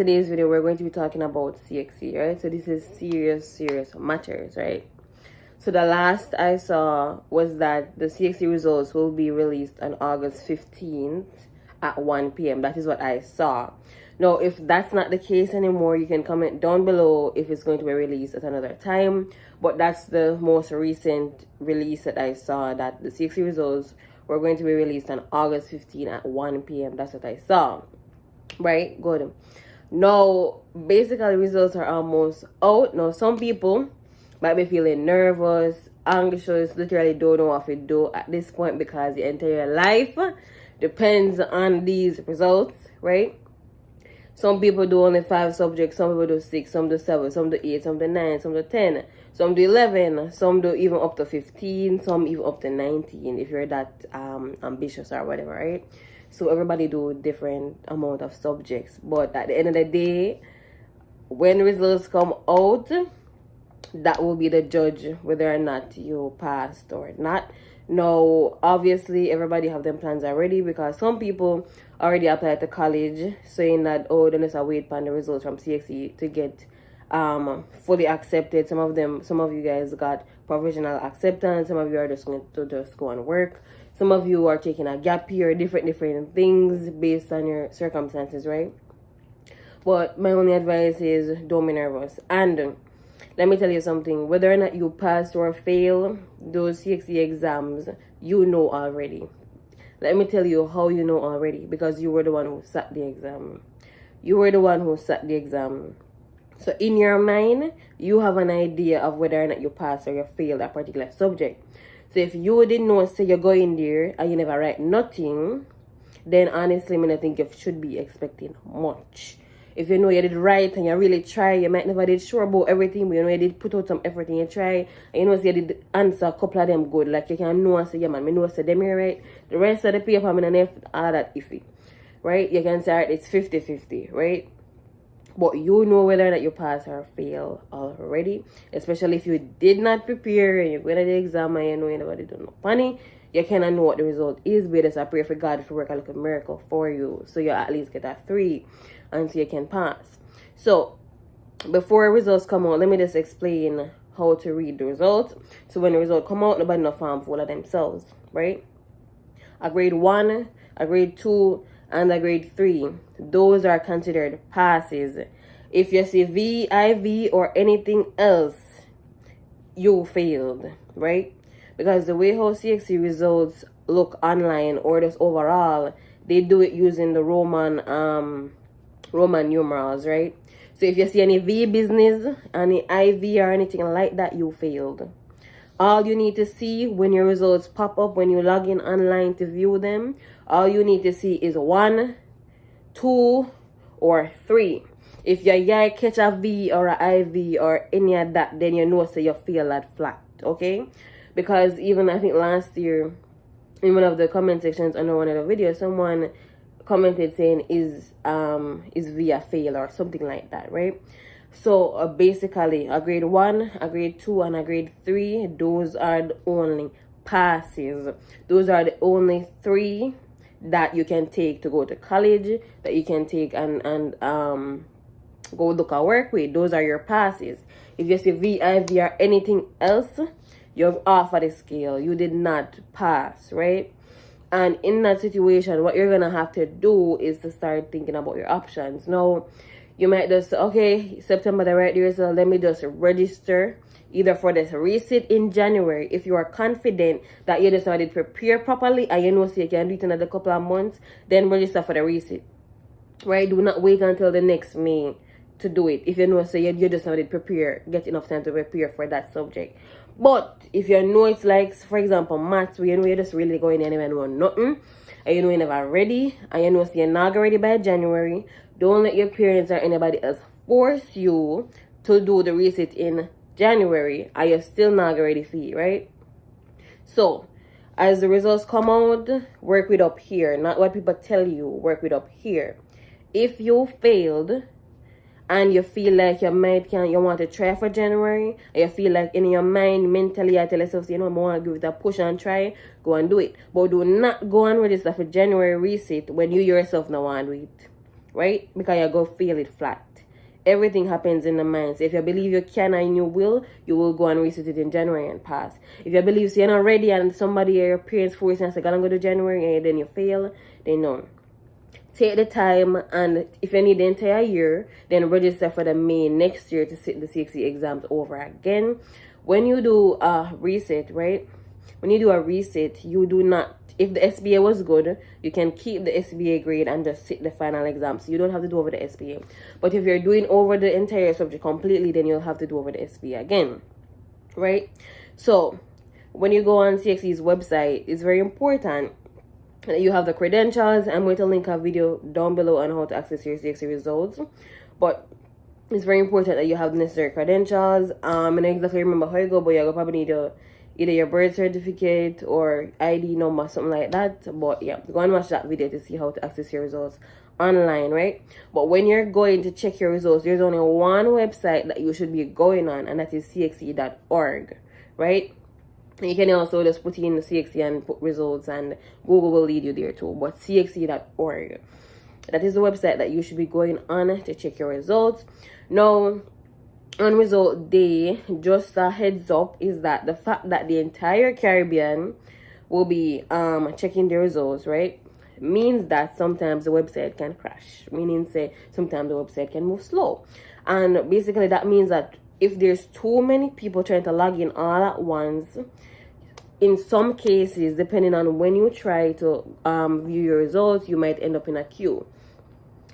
today's video, we're going to be talking about CXC, right? So this is serious matters, right? So the last I saw was that the CXC results will be released on August 15th at 1 p.m. That is what I saw. Now, if that's not the case anymore, you can comment down below if it's going to be released at another time. But that's the most recent release that I saw, that the CXC results were going to be released on August 15th at 1 p.m. That's what I saw. Right? Good. Now, basically, results are almost out. Now, some people might be feeling nervous, anxious, literally don't know what to do at this point because the entire life depends on these results, right? Some people do only 5 subjects, some people do 6, some do 7, some do 8, some do 9, some do 10, some do 11, some do even up to 15, some even up to 19 if you're that ambitious or whatever, right? So everybody do different amount of subjects. But at the end of the day, when results come out, that will be the judge whether or not you passed or not. Now, obviously, everybody have them plans already because some people already applied to college saying that, oh, then there's a wait for the results from CXC to get fully accepted. Some of you guys got provisional acceptance. Some of you are just going to just go and work. Some of you are taking a gap year, different things based on your circumstances, right? But my only advice is don't be nervous. And let me tell you something, whether or not you pass or fail those CXC exams, you know already. Let me tell you how you know already, because you were the one who sat the exam. You were the one who sat the exam. So in your mind, you have an idea of whether or not you pass or you fail that particular subject. So if you didn't know, say you go in there and you never write nothing, then honestly, I think you should be expecting much. If you know you did right and you really try, you might never did sure about everything, but you know you did put out some effort and you try, and you know so you did answer a couple of them good. Like you can know and say, yeah man, me know say them here right. The rest of the paper, I mean, all that iffy. Right? You can say, right, it's 50-50, right? But you know whether or not you pass or fail already. Especially if you did not prepare and you're going to the exam and you know you never did no funny. You cannot know what the result is, but just I pray for God to work a little miracle for you. So you at least get a 3 until you can pass. So before results come out, let me just explain how to read the results. So when the results come out, nobody no farm full of themselves, right? A grade 1, a grade 2, and a grade 3, those are considered passes. If you see V, IV, or anything else, you failed, right? Because the way how CXC results look online or just overall, they do it using the Roman numerals, right? So if you see any V business, any IV or anything like that, you failed. All you need to see when your results pop up, when you log in online to view them, all you need to see is 1, 2, or 3. If your eye catch a V or a IV or any of that, then you know so you fail that flat, okay? Because even I think last year, in one of the comment sections under one of the videos, someone commented saying is V a fail or something like that, right? So basically a grade 1, a grade 2, and a grade 3, those are the only passes. Those are the only 3 that you can take to go to college, that you can take and go look at work with. Those are your passes. If you see VIV or anything else, you're off of the scale. You did not pass, right? And in that situation, what you're gonna have to do is to start thinking about your options. Now, you might just say, okay, September the right year, so let me just register either for this resit in January. If you are confident that you decided to prepare properly and you know so you can do it in another couple of months, then register for the resit. Right? Do not wait until the next May to do it. If you know so you just decided to prepare, get enough time to prepare for that subject. But if you know it's like, for example, maths, where you know you're just really going anywhere and know nothing, and you know you're never ready, and you know so you're not ready by January, don't let your parents or anybody else force you to do the resit in January, and you're still not ready for it, right? So, as the results come out, work with up here. Not what people tell you, work with up here. If you failed, and you feel like you want to try for January, and you feel like in your mind, mentally, you tell yourself, you know, I want to give it a push and try, go and do it. But do not go and register for January resit when you yourself don't want to do it. right? Because you go feel it flat. Everything happens in the mind. So if you believe you can and you will go and reset it in January and pass. If you believe you're not ready and somebody or your parents force you and say, "Gonna go to January," and then you fail, then no. Take the time, and if you need the entire year, then register for the May next year to sit the CXC exams over again. When you do a reset, right? When you do a reset, you do not, if the SBA was good, you can keep the SBA grade and just sit the final exam. So you don't have to do over the SBA. But if you're doing over the entire subject completely, then you'll have to do over the SBA again, right? So when you go on CXC's website, it's very important that you have the credentials. I'm going to link a video down below on how to access your CXC results. But it's very important that you have the necessary credentials. I don't exactly remember how you go, but you'll probably need either your birth certificate or ID number, something like that. But yeah, go and watch that video to see how to access your results online, right? But when you're going to check your results, there's only one website that you should be going on, and that is cxc.org, right? You can also just put in the CXC and put results, and Google will lead you there too. But cxc.org, that is the website that you should be going on to check your results. Now, on result day, just a heads up is that the fact that the entire Caribbean will be checking the results, right, means that sometimes the website can crash, meaning say sometimes the website can move slow. And basically that means that if there's too many people trying to log in all at once, in some cases, depending on when you try to view your results, you might end up in a queue.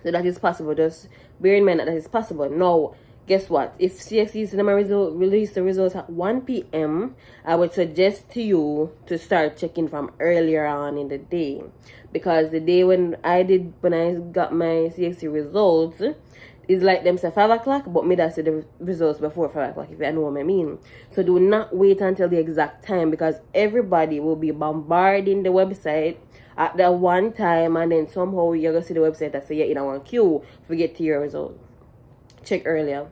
So that is possible. Just bear in mind that is possible. Now, guess what? If CXC Cinema release the results at 1 p.m., I would suggest to you to start checking from earlier on in the day. Because the day when I got my CXC results, it's like them say 5 o'clock, but me that say the results before 5 o'clock, if you know what I mean. So do not wait until the exact time, because everybody will be bombarding the website at that one time, and then somehow you're going to see the website that say you're in a one queue to get to your result. Check earlier.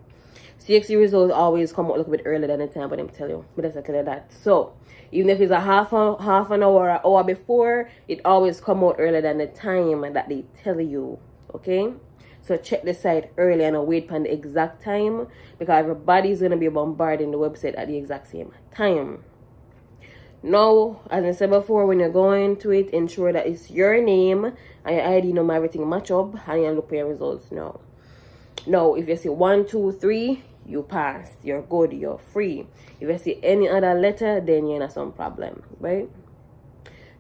CXC results always come out a little bit earlier than the time, but I'm tell you, but that's okay that. So even if it's a half an hour or an hour before, it always come out earlier than the time that they tell you. Okay, so check the site early and wait for the exact time, because everybody's gonna be bombarding the website at the exact same time. Now, as I said before, when you're going to it, ensure that it's your name and your ID number, everything match up, and you look for your results now. Now, if you see 1, 2, 3, you pass, you're good, you're free. If you see any other letter, then you're in some problem, right?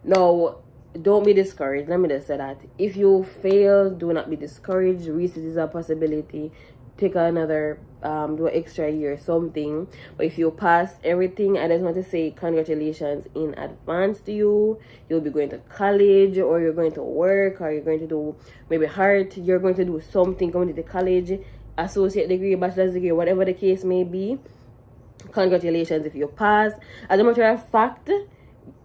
Now, don't be discouraged. Let me just say that if you fail, do not be discouraged. Reset is a possibility. Take another do an extra year or something. But if you pass everything, I just want to say congratulations in advance to you. You'll be going to college, or you're going to work, or you're going to do maybe art. You're going to do something, going to the college, associate degree, bachelor's degree, whatever the case may be. Congratulations if you pass. As a matter of fact,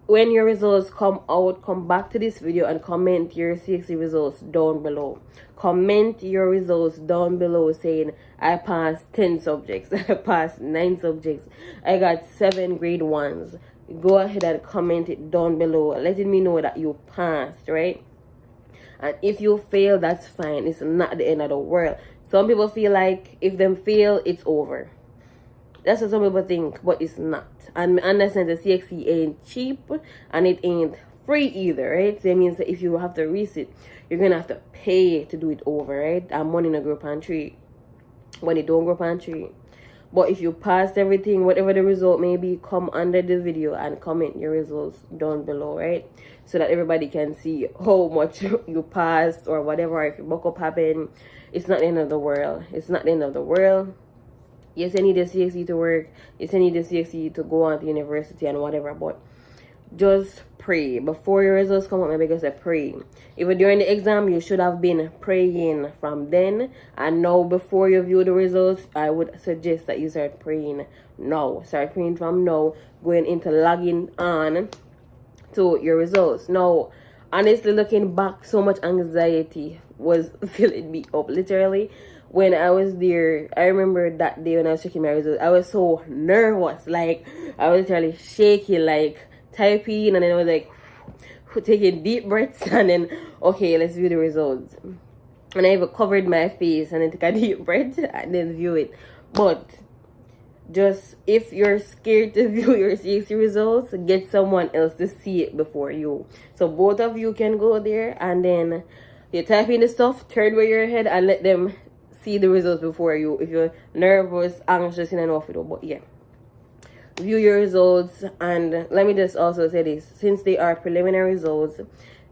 when your results come out, come back to this video and comment your CXC results down below. Comment your results down below saying, I passed 10 subjects, I passed 9 subjects, I got 7 grade 1s. Go ahead and comment it down below, letting me know that you passed, right? And if you fail, that's fine. It's not the end of the world. Some people feel like if them fail, it's over. That's what some people think, but it's not. And understand the CXC ain't cheap and it ain't free either, right? So it means that if you have to resit, you're gonna have to pay to do it over, right? And money no grow upon tree. Money don't grow upon tree. But if you pass everything, whatever the result may be, come under the video and comment your results down below, right? So that everybody can see how much you passed or whatever. If your buck up happen, it's not the end of the world. It's not the end of the world. Yes, I need the CXC to work. Yes, I need the CXC to go on to university and whatever. But just pray. Before your results come out, maybe just pray. Even during the exam, you should have been praying from then. And now, before you view the results, I would suggest that you start praying now. Start praying from now, going into logging on to your results. Now, honestly, looking back, so much anxiety was filling me up, literally. When I was there, I remember that day when I was checking my results, I was so nervous. Like, I was literally shaking, like, typing, and then I was like, taking deep breaths, and then, okay, let's view the results. and I even covered my face and then take a deep breath and then view it. But just if you're scared to view your CXC results, get someone else to see it before you. So both of you can go there, and then you type in the stuff, turn away your head, and let them see the results before you. If you're nervous, anxious, you know what to do. But yeah, view your results. And let me just also say this: since they are preliminary results,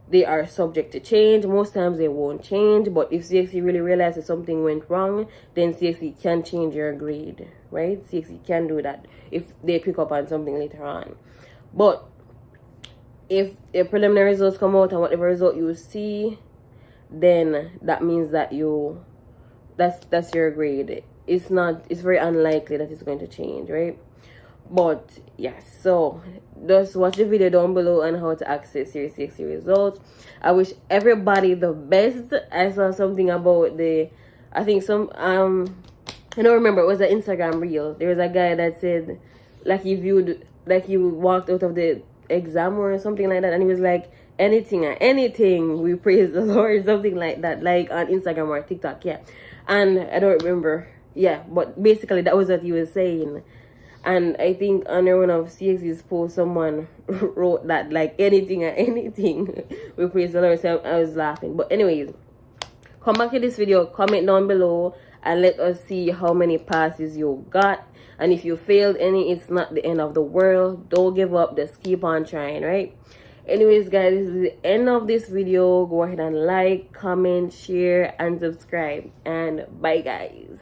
they are subject to change. Most times they won't change, but if CXC really realizes something went wrong, then CXC can change your grade, right? CXC can do that if they pick up on something later on. But if the preliminary results come out and whatever result you see, then that means that that's your grade. It's very unlikely that it's going to change, right? But yes, so just watch the video down below on how to access your CXC results. I wish everybody the best. I saw something about I think some I don't remember, it was an Instagram reel. There was a guy that said like he walked out of the exam or something like that, and he was like, anything we praise the Lord, something like that, like on Instagram or TikTok, yeah. And I don't remember, yeah, but basically that was what he was saying. And I think under one of CXC's posts, someone wrote that, like, anything we praise the Lord. So I was laughing. But anyways, come back to this video, comment down below, and let us see how many passes you got. And if you failed any, it's not the end of the world. Don't give up. Just keep on trying, right? Anyways, guys, this is the end of this video. Go ahead and like, comment, share, and subscribe. And bye, guys.